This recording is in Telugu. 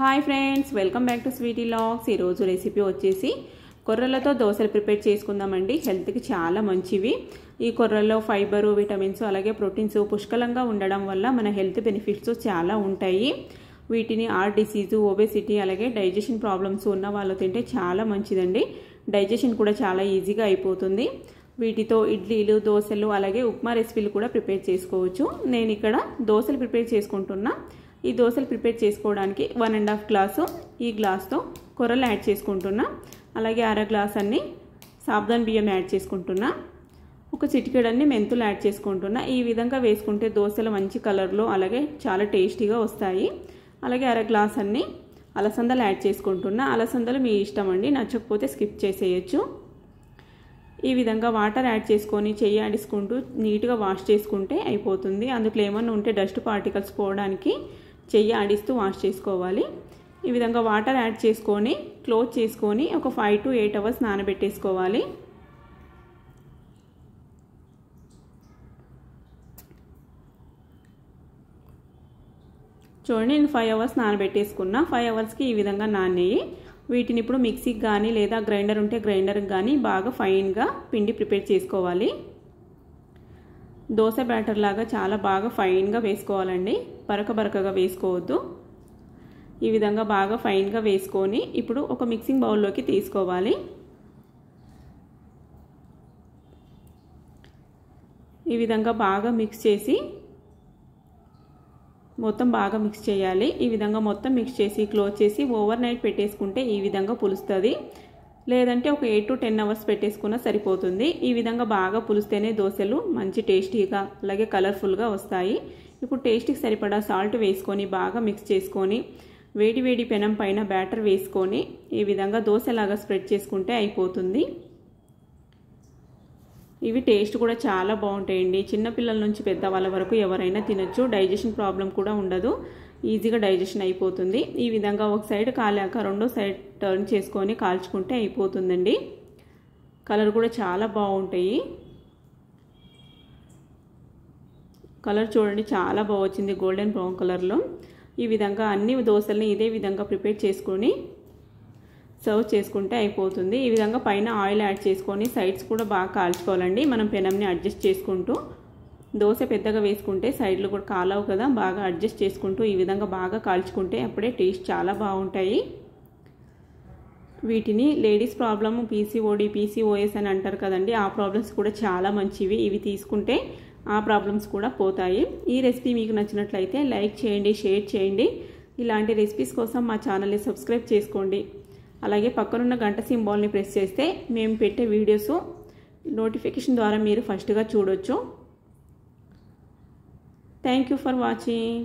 Hi friends, welcome back to sweety logs. ఈరోజు రెసిపీ వచ్చేసి కొర్రలతో దోశలు ప్రిపేర్ చేసుకుందామండి. హెల్త్కి చాలా మంచివి. ఈ కొర్రల్లో ఫైబరు, విటమిన్స్ అలాగే ప్రోటీన్స్ పుష్కలంగా ఉండడం వల్ల మన హెల్త్ బెనిఫిట్స్ చాలా ఉంటాయి. వీటిని హార్ట్ డిసీజు, ఒబేసిటీ అలాగే డైజెషన్ ప్రాబ్లమ్స్ ఉన్న వాళ్ళు తింటే చాలా మంచిదండి. డైజెషన్ కూడా చాలా ఈజీగా అయిపోతుంది. వీటితో ఇడ్లీలు, దోశలు అలాగే ఉప్మా రెసిపీలు కూడా ప్రిపేర్ చేసుకోవచ్చు. నేను ఇక్కడ దోశలు ప్రిపేర్ చేసుకుంటున్నా. ఈ దోశలు ప్రిపేర్ చేసుకోవడానికి 1.5 గ్లాసు ఈ గ్లాస్తో కొర్రలు యాడ్ చేసుకుంటున్నా. అలాగే అర గ్లాస్ అన్ని సాబ్దాన్ బియ్యం యాడ్ చేసుకుంటున్నా. ఒక చిటికెడన్ని మెంతులు యాడ్ చేసుకుంటున్నా. ఈ విధంగా వేసుకుంటే దోశలు మంచి కలర్లో అలాగే చాలా టేస్టీగా వస్తాయి. అలాగే అర గ్లాస్ అన్ని అలసందలు యాడ్ చేసుకుంటున్నా. అలసందలు మీ ఇష్టం అండి, నచ్చకపోతే స్కిప్ చేసేయచ్చు. ఈ విధంగా వాటర్ యాడ్ చేసుకొని చెయ్యి ఆడించుకుంటూ నీట్గా వాష్ చేసుకుంటే అయిపోతుంది. అందులో ఏమన్నా ఉంటే డస్ట్ పార్టికల్స్ పోవడానికి చెయ్యి ఆడిస్తూ వాష్ చేసుకోవాలి. ఈ విధంగా వాటర్ యాడ్ చేసుకొని క్లోజ్ చేసుకొని ఒక 5 to 8 అవర్స్ నానబెట్టేసుకోవాలి. చూడండి, నేను 5 అవర్స్ నానబెట్టేసుకున్నా. 5 అవర్స్కి ఈ విధంగా నానేయి. వీటిని ఇప్పుడు మిక్సీకి కానీ లేదా గ్రైండర్ ఉంటే గ్రైండర్కి కానీ బాగా ఫైన్గా పిండి ప్రిపేర్ చేసుకోవాలి. దోశ బ్యాటర్ లాగా చాలా బాగా ఫైన్గా వేసుకోవాలండి, బరకగా వేసుకోవద్దు. ఈ విధంగా బాగా ఫైన్గా వేసుకొని ఇప్పుడు ఒక మిక్సింగ్ బౌల్లోకి తీసుకోవాలి. ఈ విధంగా బాగా మిక్స్ చేసి మొత్తం బాగా మిక్స్ చేయాలి. ఈ విధంగా మొత్తం మిక్స్ చేసి క్లోజ్ చేసి ఓవర్ నైట్ పెట్టేసుకుంటే ఈ విధంగా పులుస్తుంది. లేదంటే ఒక 8 to 10 అవర్స్ పెట్టేసుకున్నా సరిపోతుంది. ఈ విధంగా బాగా పులిస్తేనే దోశలు మంచి టేస్టీగా అలాగే కలర్ఫుల్గా వస్తాయి. ఇప్పుడు టేస్ట్కి సరిపడా సాల్ట్ వేసుకొని బాగా మిక్స్ చేసుకొని వేడి పెనం పైన బ్యాటర్ వేసుకొని ఈ విధంగా దోశలాగా స్ప్రెడ్ చేసుకుంటే అయిపోతుంది. ఇవి టేస్ట్ కూడా చాలా బాగుంటాయండి. చిన్నపిల్లల నుంచి పెద్దవాళ్ళ వరకు ఎవరైనా తినచ్చు. డైజెషన్ ప్రాబ్లం కూడా ఉండదు, ఈజీగా డైజెషన్ అయిపోతుంది. ఈ విధంగా ఒక సైడ్ కాలాక రెండో సైడ్ టర్న్ చేసుకొని కాల్చుకుంటే అయిపోతుందండి. కలర్ కూడా చాలా బాగుంటాయి. కలర్ చూడండి, చాలా బాగా వచ్చింది, గోల్డెన్ బ్రౌన్ కలర్లో. ఈ విధంగా అన్ని దోశల్ని ఇదే విధంగా ప్రిపేర్ చేసుకొని సర్వ్ చేసుకుంటే అయిపోతుంది. ఈ విధంగా పైన ఆయిల్ యాడ్ చేసుకొని సైడ్స్ కూడా బాగా కాల్చుకోవాలండి. మనం పెనంని అడ్జస్ట్ చేసుకుంటూ దోశ పెద్దగా వేసుకుంటే సైడ్లు కూడా కాలవు కదా, బాగా అడ్జస్ట్ చేసుకుంటూ ఈ విధంగా బాగా కాల్చుకుంటే అప్పుడే టేస్ట్ చాలా బాగుంటాయి. వీటిని లేడీస్ ప్రాబ్లము పీసీఓడి, పీసీఓఎస్ అని అంటారు కదండి, ఆ ప్రాబ్లమ్స్ కూడా చాలా మంచివి. ఇవి తీసుకుంటే ఆ ప్రాబ్లమ్స్ కూడా పోతాయి. ఈ రెసిపీ మీకు నచ్చినట్లయితే లైక్ చేయండి, షేర్ చేయండి. ఇలాంటి రెసిపీస్ కోసం మా ఛానల్ని సబ్స్క్రైబ్ చేసుకోండి. అలాగే పక్కనున్న గంట సింబాల్ని ప్రెస్ చేస్తే మేము పెట్టే వీడియోస్ నోటిఫికేషన్ ద్వారా మీరు ఫస్ట్గా చూడొచ్చు. Thank you for watching.